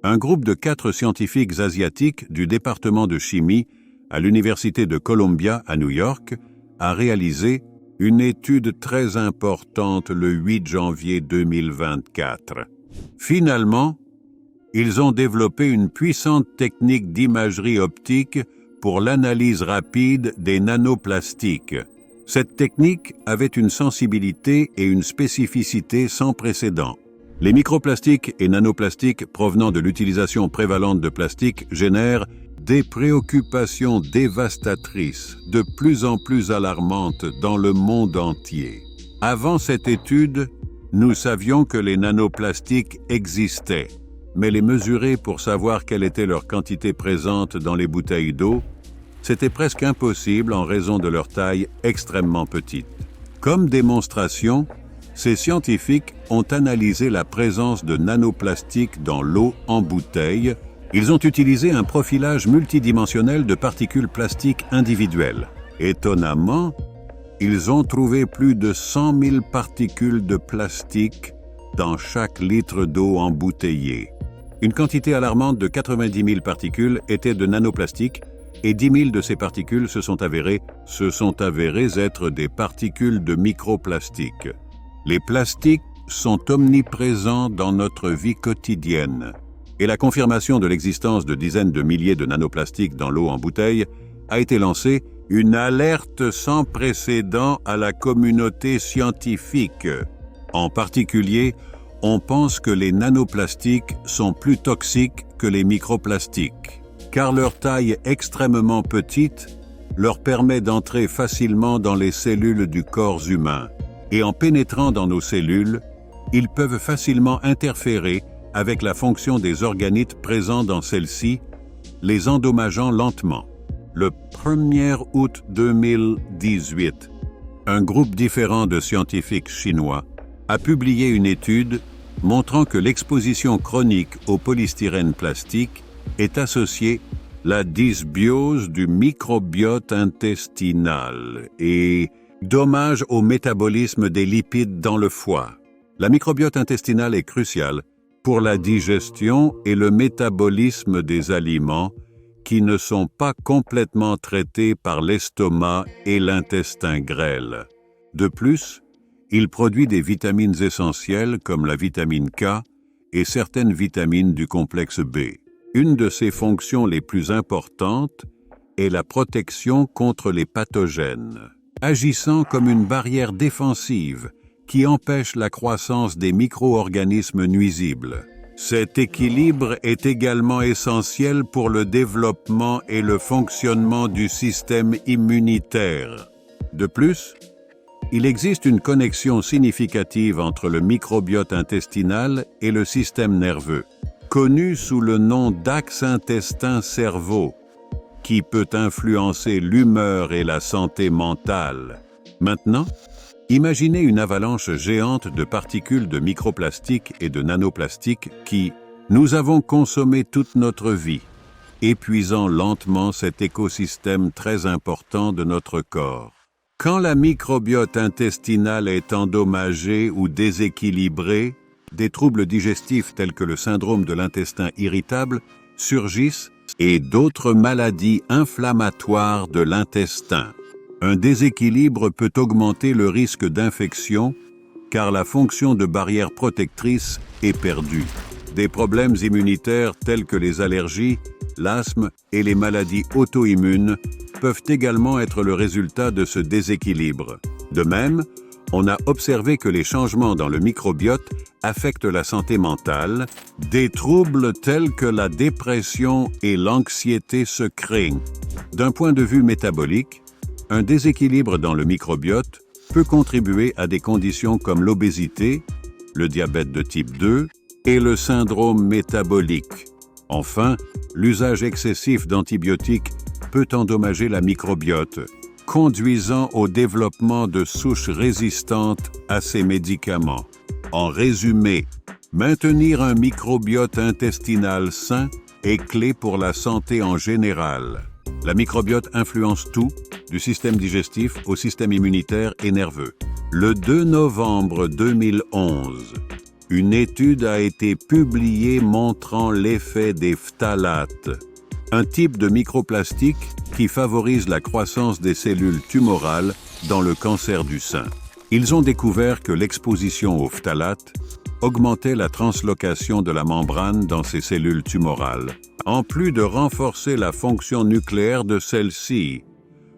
un groupe de 4 scientifiques asiatiques du département de chimie à l'Université de Columbia à New York a réalisé une étude très importante le 8 janvier 2024. Finalement, ils ont développé une puissante technique d'imagerie optique pour l'analyse rapide des nanoplastiques. Cette technique avait une sensibilité et une spécificité sans précédent. Les microplastiques et nanoplastiques provenant de l'utilisation prévalente de plastique génèrent des préoccupations dévastatrices, de plus en plus alarmantes dans le monde entier. Avant cette étude, nous savions que les nanoplastiques existaient, mais les mesurer pour savoir quelle était leur quantité présente dans les bouteilles d'eau, c'était presque impossible en raison de leur taille extrêmement petite. Comme démonstration, ces scientifiques ont analysé la présence de nanoplastiques dans l'eau en bouteille. Ils ont utilisé un profilage multidimensionnel de particules plastiques individuelles. Étonnamment, ils ont trouvé plus de 100 000 particules de plastique dans chaque litre d'eau embouteillée. Une quantité alarmante de 90 000 particules était de nanoplastiques et 10 000 de ces particules se sont avérées être des particules de microplastiques. Les plastiques sont omniprésents dans notre vie quotidienne. Et la confirmation de l'existence de dizaines de milliers de nanoplastiques dans l'eau en bouteille a été lancée une alerte sans précédent à la communauté scientifique. En particulier, on pense que les nanoplastiques sont plus toxiques que les microplastiques, car leur taille extrêmement petite leur permet d'entrer facilement dans les cellules du corps humain. Et en pénétrant dans nos cellules, ils peuvent facilement interférer avec la fonction des organites présents dans celles-ci, les endommageant lentement. Le 1er août 2018, un groupe différent de scientifiques chinois a publié une étude montrant que l'exposition chronique au polystyrène plastique est associée à la dysbiose du microbiote intestinal et dommages au métabolisme des lipides dans le foie. La microbiote intestinale est cruciale pour la digestion et le métabolisme des aliments qui ne sont pas complètement traités par l'estomac et l'intestin grêle. De plus, il produit des vitamines essentielles comme la vitamine K et certaines vitamines du complexe B. Une de ses fonctions les plus importantes est la protection contre les pathogènes, agissant comme une barrière défensive qui empêche la croissance des micro-organismes nuisibles. Cet équilibre est également essentiel pour le développement et le fonctionnement du système immunitaire. De plus, il existe une connexion significative entre le microbiote intestinal et le système nerveux, connu sous le nom d'axe intestin-cerveau, qui peut influencer l'humeur et la santé mentale. Maintenant, imaginez une avalanche géante de particules de microplastiques et de nanoplastiques qui, nous avons consommé toute notre vie, épuisant lentement cet écosystème très important de notre corps. Quand la microbiote intestinale est endommagée ou déséquilibrée, des troubles digestifs tels que le syndrome de l'intestin irritable surgissent et d'autres maladies inflammatoires de l'intestin. Un déséquilibre peut augmenter le risque d'infection car la fonction de barrière protectrice est perdue. Des problèmes immunitaires tels que les allergies, l'asthme et les maladies auto-immunes peuvent également être le résultat de ce déséquilibre. De même, on a observé que les changements dans le microbiote affectent la santé mentale. Des troubles tels que la dépression et l'anxiété se créent. D'un point de vue métabolique, un déséquilibre dans le microbiote peut contribuer à des conditions comme l'obésité, le diabète de type 2 et le syndrome métabolique. Enfin, l'usage excessif d'antibiotiques peut endommager la microbiote, conduisant au développement de souches résistantes à ces médicaments. En résumé, maintenir un microbiote intestinal sain est clé pour la santé en général. La microbiote influence tout, du système digestif au système immunitaire et nerveux. Le 2 novembre 2011, une étude a été publiée montrant l'effet des phtalates, un type de microplastique qui favorise la croissance des cellules tumorales dans le cancer du sein. Ils ont découvert que l'exposition aux phtalates augmentait la translocation de la membrane dans ces cellules tumorales, en plus de renforcer la fonction nucléaire de celles-ci,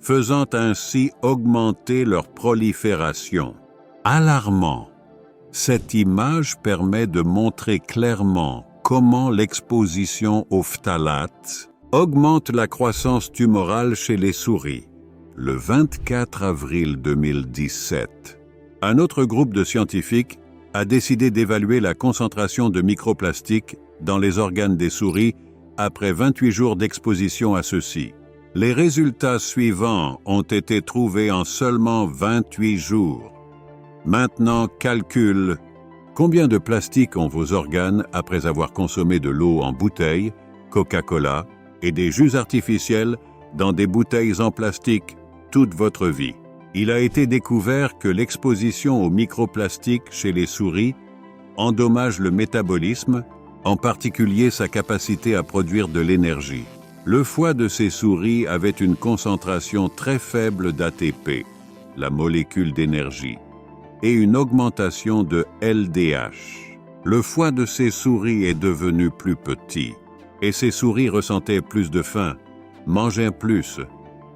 faisant ainsi augmenter leur prolifération. Alarmant! Cette image permet de montrer clairement comment l'exposition aux phtalates augmente la croissance tumorale chez les souris. Le 24 avril 2017, un autre groupe de scientifiques a décidé d'évaluer la concentration de microplastiques dans les organes des souris après 28 jours d'exposition à ceux-ci. Les résultats suivants ont été trouvés en seulement 28 jours. Maintenant, calcule combien de plastique ont vos organes après avoir consommé de l'eau en bouteille, Coca-Cola et des jus artificiels dans des bouteilles en plastique toute votre vie. Il a été découvert que l'exposition aux microplastiques chez les souris endommage le métabolisme, en particulier sa capacité à produire de l'énergie. Le foie de ces souris avait une concentration très faible d'ATP, la molécule d'énergie, et une augmentation de LDH. Le foie de ces souris est devenu plus petit, et ces souris ressentaient plus de faim, mangeaient plus,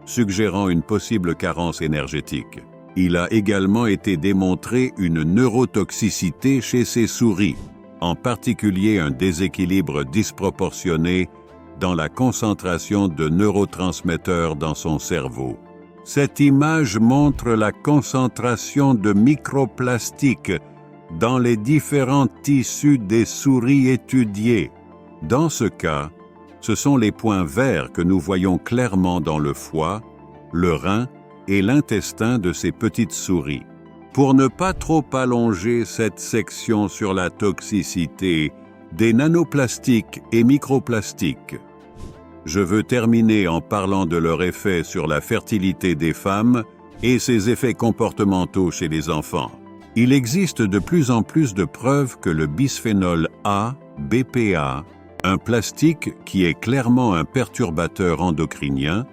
suggérant une possible carence énergétique. Il a également été démontré une neurotoxicité chez ces souris, en particulier un déséquilibre disproportionné dans la concentration de neurotransmetteurs dans son cerveau. Cette image montre la concentration de microplastiques dans les différents tissus des souris étudiées. Dans ce cas, ce sont les points verts que nous voyons clairement dans le foie, le rein et l'intestin de ces petites souris. Pour ne pas trop allonger cette section sur la toxicité des nanoplastiques et microplastiques, je veux terminer en parlant de leur effet sur la fertilité des femmes et ses effets comportementaux chez les enfants. Il existe de plus en plus de preuves que le bisphénol A, BPA, un plastique qui est clairement un perturbateur endocrinien,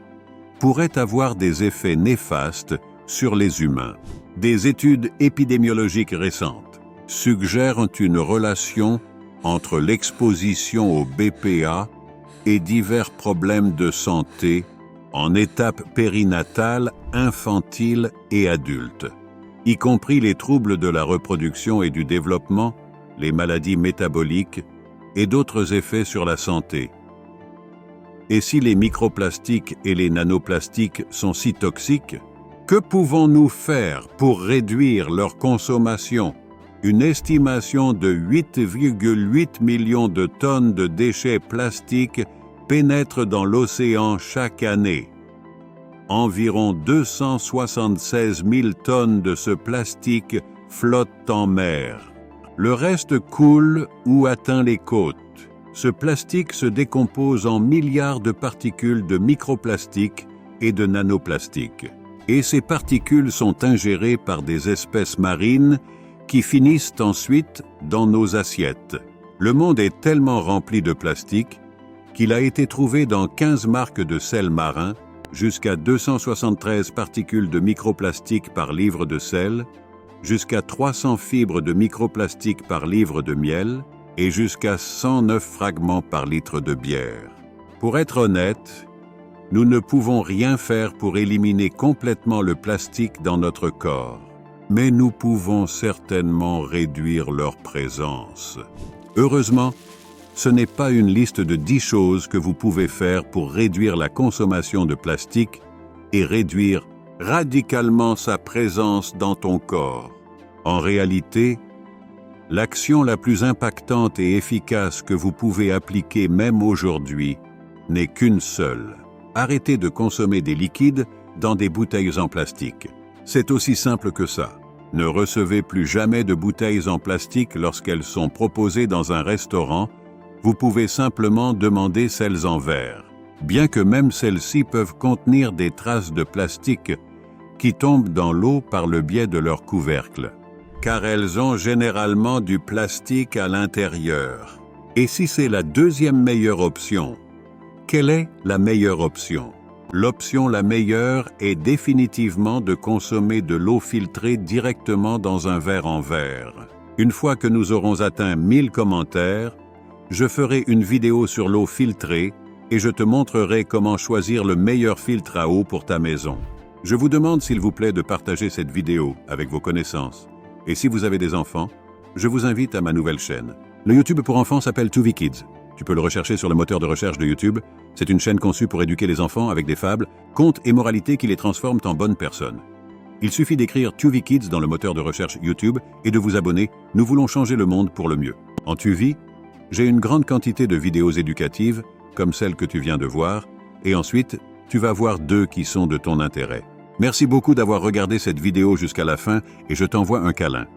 pourrait avoir des effets néfastes sur les humains. Des études épidémiologiques récentes suggèrent une relation entre l'exposition au BPA et divers problèmes de santé en étape périnatale, infantile et adulte, y compris les troubles de la reproduction et du développement, les maladies métaboliques et d'autres effets sur la santé. Et si les microplastiques et les nanoplastiques sont si toxiques, que pouvons-nous faire pour réduire leur consommation? Une estimation de 8,8 millions de tonnes de déchets plastiques pénètre dans l'océan chaque année. Environ 276 000 tonnes de ce plastique flottent en mer. Le reste coule ou atteint les côtes. Ce plastique se décompose en milliards de particules de microplastiques et de nanoplastiques. Et ces particules sont ingérées par des espèces marines qui finissent ensuite dans nos assiettes. Le monde est tellement rempli de plastique qu'il a été trouvé dans 15 marques de sel marin, jusqu'à 273 particules de microplastique par livre de sel, jusqu'à 300 fibres de microplastique par livre de miel et jusqu'à 109 fragments par litre de bière. Pour être honnête, nous ne pouvons rien faire pour éliminer complètement le plastique dans notre corps. Mais nous pouvons certainement réduire leur présence. Heureusement, ce n'est pas une liste de 10 choses que vous pouvez faire pour réduire la consommation de plastique et réduire radicalement sa présence dans ton corps. En réalité, l'action la plus impactante et efficace que vous pouvez appliquer même aujourd'hui n'est qu'une seule. Arrêtez de consommer des liquides dans des bouteilles en plastique. C'est aussi simple que ça. Ne recevez plus jamais de bouteilles en plastique lorsqu'elles sont proposées dans un restaurant. Vous pouvez simplement demander celles en verre, bien que même celles-ci peuvent contenir des traces de plastique qui tombent dans l'eau par le biais de leur couvercle. car elles ont généralement du plastique à l'intérieur. Et si c'est la deuxième meilleure option, quelle est la meilleure option? L'option la meilleure est définitivement de consommer de l'eau filtrée directement dans un verre en verre. Une fois que nous aurons atteint 1000 commentaires, je ferai une vidéo sur l'eau filtrée et je te montrerai comment choisir le meilleur filtre à eau pour ta maison. Je vous demande s'il vous plaît de partager cette vidéo avec vos connaissances. Et si vous avez des enfants, je vous invite à ma nouvelle chaîne. Le YouTube pour enfants s'appelle 2V Kids. Tu peux le rechercher sur le moteur de recherche de YouTube. C'est une chaîne conçue pour éduquer les enfants avec des fables, contes et moralités qui les transforment en bonnes personnes. Il suffit d'écrire 2V Kids dans le moteur de recherche YouTube et de vous abonner. Nous voulons changer le monde pour le mieux. En 2V, j'ai une grande quantité de vidéos éducatives, comme celle que tu viens de voir, et ensuite, tu vas voir 2 qui sont de ton intérêt. Merci beaucoup d'avoir regardé cette vidéo jusqu'à la fin et je t'envoie un câlin.